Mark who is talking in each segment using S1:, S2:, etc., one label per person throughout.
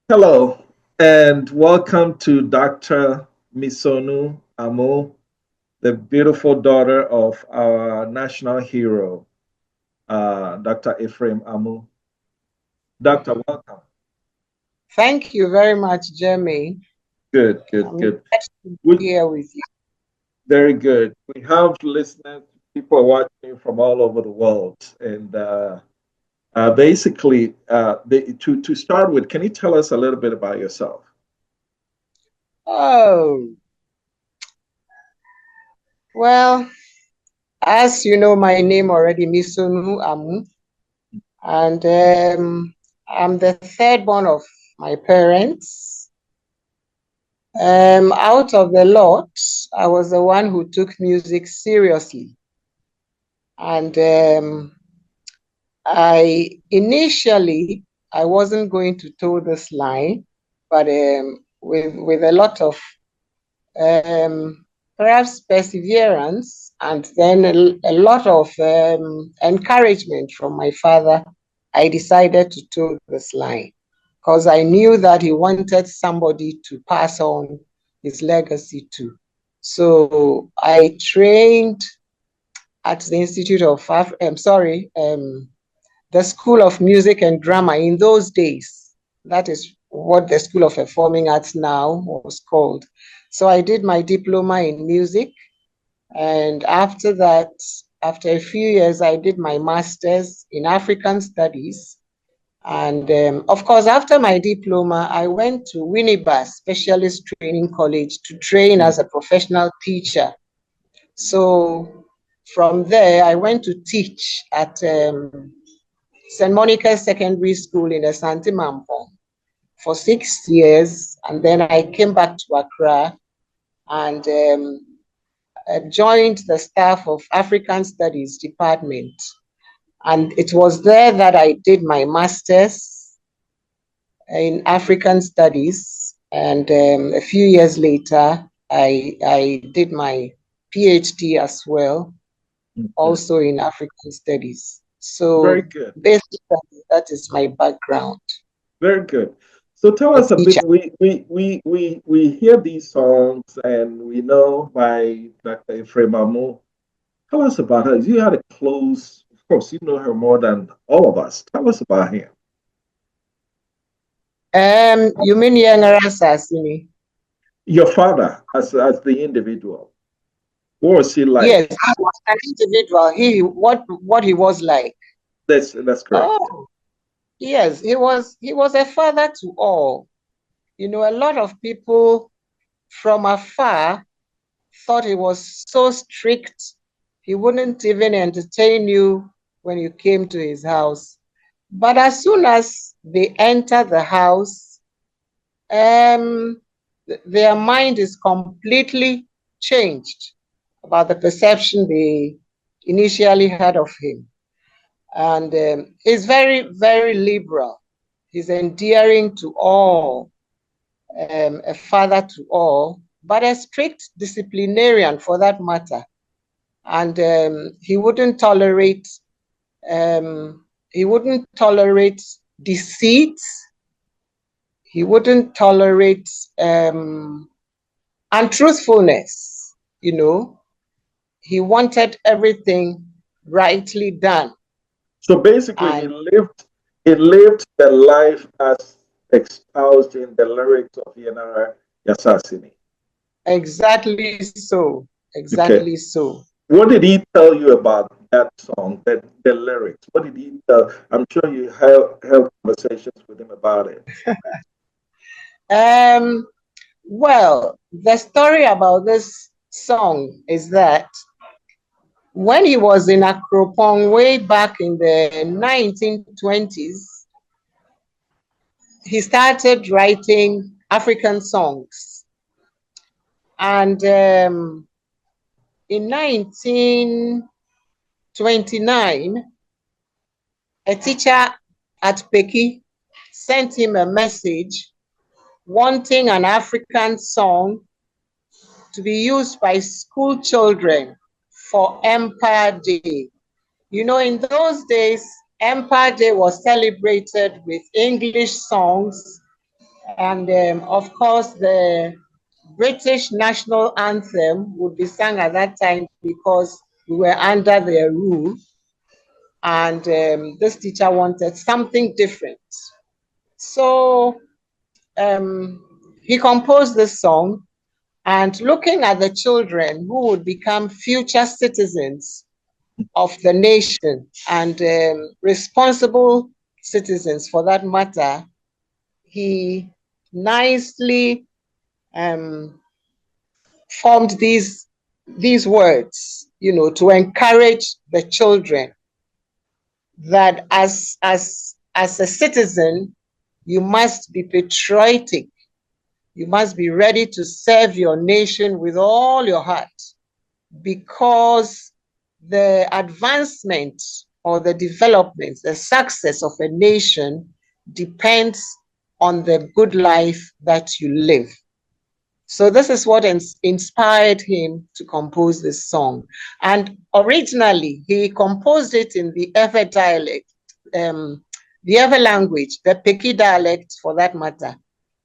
S1: Hello, and welcome to Dr. Misonu Amu, the beautiful daughter of our national hero, Dr. Ephraim Amu. Doctor, welcome.
S2: Thank you very much, Jeremy.
S1: Good.
S2: I'm glad to be here with you.
S1: Very good. We have listeners, people watching from all over the world, and basically, to start with, can you tell us a little bit about yourself?
S2: Oh, well, as you know, my name already, Misonu Amu, and I'm the third born of my parents. Out of the lot, I was the one who took music seriously. And I wasn't going to toe this line, but with a lot of perhaps perseverance and then a lot of encouragement from my father, I decided to toe this line because I knew that he wanted somebody to pass on his legacy to. So I trained at the the School of Music and Drama in those days. That is what the School of Performing Arts now was called. So I did my diploma in music. And after that, after a few years, I did my master's in African Studies. And of course, after my diploma, I went to Winneba Specialist Training College to train as a professional teacher. So from there, I went to teach at St. Monica's Secondary School in Asante Mampong for 6 years. And then I came back to Accra and joined the staff of African Studies Department. And it was there that I did my master's in African Studies. And a few years later, I did my PhD as well, also in African Studies. So
S1: very good.
S2: Basically, that is my background.
S1: Very good. So tell us a bit. We hear these songs and we know by Dr. Ephraim Amu. Tell us about her. You had a close, of course, you know her more than all of us. Tell us about him.
S2: You mean Yenara Sasini?
S1: Your father, as the individual. What was he like?
S2: Yes, I was an individual. What he was like.
S1: That's correct.
S2: Oh, yes, he was a father to all. You know, a lot of people from afar thought he was so strict, he wouldn't even entertain you when you came to his house. But as soon as they enter the house, their mind is completely changed about the perception they initially had of him. And he's very, very liberal. He's endearing to all, a father to all, but a strict disciplinarian for that matter. And he wouldn't tolerate deceit. He wouldn't tolerate untruthfulness. You know, he wanted everything rightly done.
S1: So basically, he lived the life as espoused in the lyrics of Yenara Yasasini.
S2: Exactly so. Exactly so.
S1: What did he tell you about that song, the lyrics? What did he tell? I'm sure you held conversations with him about it.
S2: Well, the story about this song is that when he was in Akropong way back in the 1920s, he started writing African songs. And in 1929, a teacher at Peki sent him a message wanting an African song to be used by school children for Empire Day. You know, in those days, Empire Day was celebrated with English songs, and of course, the British national anthem would be sung at that time because we were under their rule, and this teacher wanted something different. So he composed this song, and looking at the children who would become future citizens of the nation and responsible citizens for that matter, he nicely formed these words, to encourage the children that as a citizen, you must be patriotic. You must be ready to serve your nation with all your heart, because the advancement or the development, the success of a nation depends on the good life that you live. So this is what inspired him to compose this song. And originally, he composed it in the Ewe dialect, the Ewe language, the Peki dialect for that matter,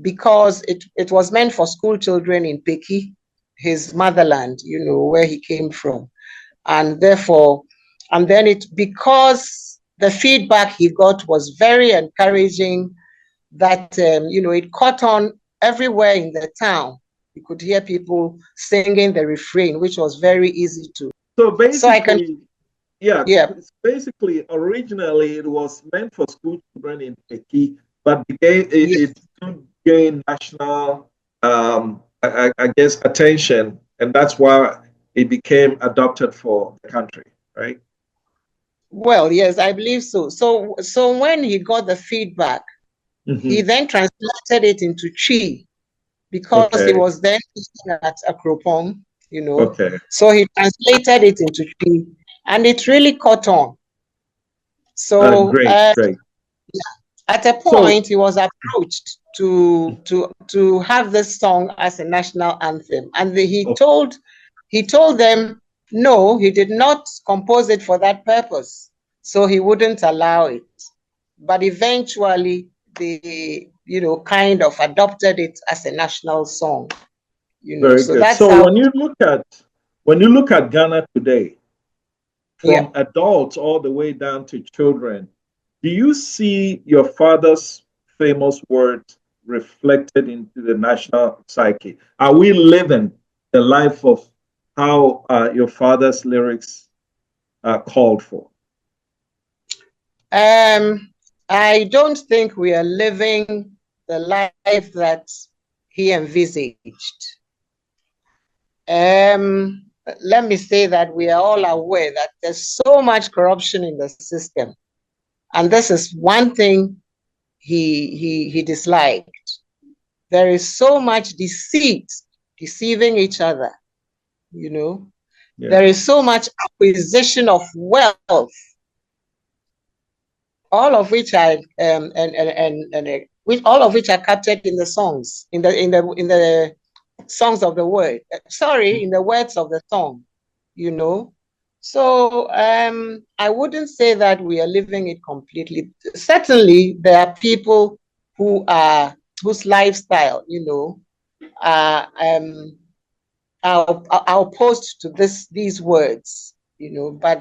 S2: because it was meant for school children in Peki, his motherland, where he came from. And therefore, because the feedback he got was very encouraging, that, it caught on everywhere in the town. You could hear people singing the refrain, which was very easy to.
S1: So basically,
S2: yeah.
S1: Basically, originally it was meant for school children in Peki, but it gained national, I guess, attention, and that's why it became adopted for the country, right?
S2: Well, yes, I believe so. So when he got the feedback, he then translated it into Chi, because he was then at Akropong,
S1: Okay.
S2: So he translated it into Chi, and it really caught on. So
S1: great.
S2: At a point, he was approached to have this song as a national anthem, and he told them no, he did not compose it for that purpose, so he wouldn't allow it. But eventually, they kind of adopted it as a national song.
S1: Very
S2: so
S1: good.
S2: that's
S1: So
S2: how.
S1: when you look at Ghana today, from adults all the way down to children, do you see your father's famous words reflected into the national psyche? Are we living the life of how your father's lyrics called for?
S2: I don't think we are living the life that he envisaged. Let me say that we are all aware that there's so much corruption in the system. And this is one thing he disliked. There is so much deceit, deceiving each other, There is so much acquisition of wealth, all of which are all of which are captured in the songs, in the songs of the word. In the words of the song, So I wouldn't say that we are living it completely. Certainly, there are people whose lifestyle, are opposed to these words, But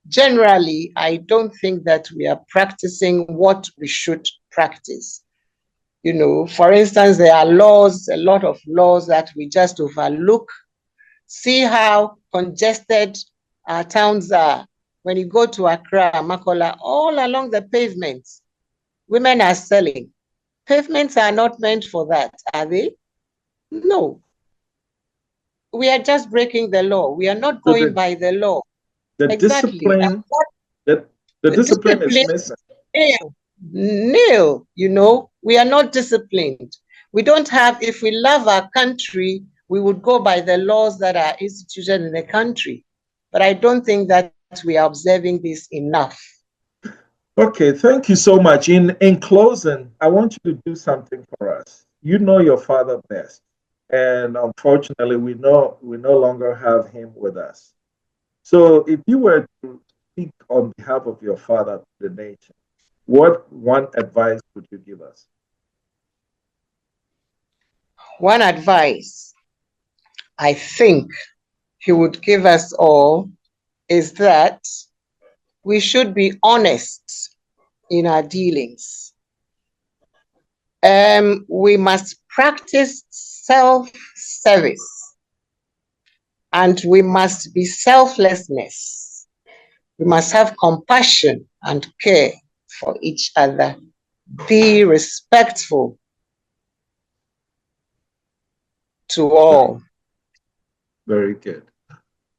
S2: generally, I don't think that we are practicing what we should practice. For instance, there are a lot of laws that we just overlook. See how congested our towns are. When you go to Accra, Makola, all along the pavements, women are selling. Pavements are not meant for that, are they? No. We are just breaking the law. We are not going by the law.
S1: The discipline, the discipline is missing.
S2: Nil, we are not disciplined. We don't have, if we love our country, we would go by the laws that are instituted in the country. But I don't think that we are observing this enough.
S1: Okay, thank you so much. In closing, I want you to do something for us. You know your father best. And unfortunately, we no longer have him with us. So if you were to speak on behalf of your father to the nation, what one advice would you give us?
S2: One advice I think he would give us all is that we should be honest in our dealings. We must practice self-service, and we must be selflessness. We must have compassion and care for each other. Be respectful to all.
S1: Very good.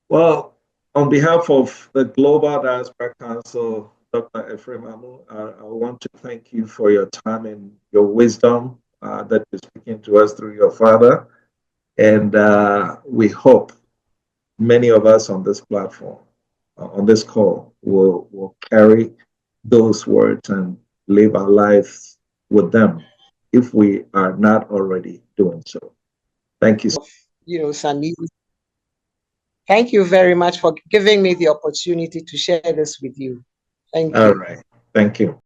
S1: Well, on behalf of the Global Diaspora Council, Dr. Ephraim Amu, I want to thank you for your time and your wisdom that you're speaking to us through your father. And we hope many of us on this platform, on this call, will carry those words and live our lives with them if we are not already doing so. Thank you.
S2: Some Thank you very much for giving me the opportunity to share this with you. Thank you.
S1: All right. Thank you.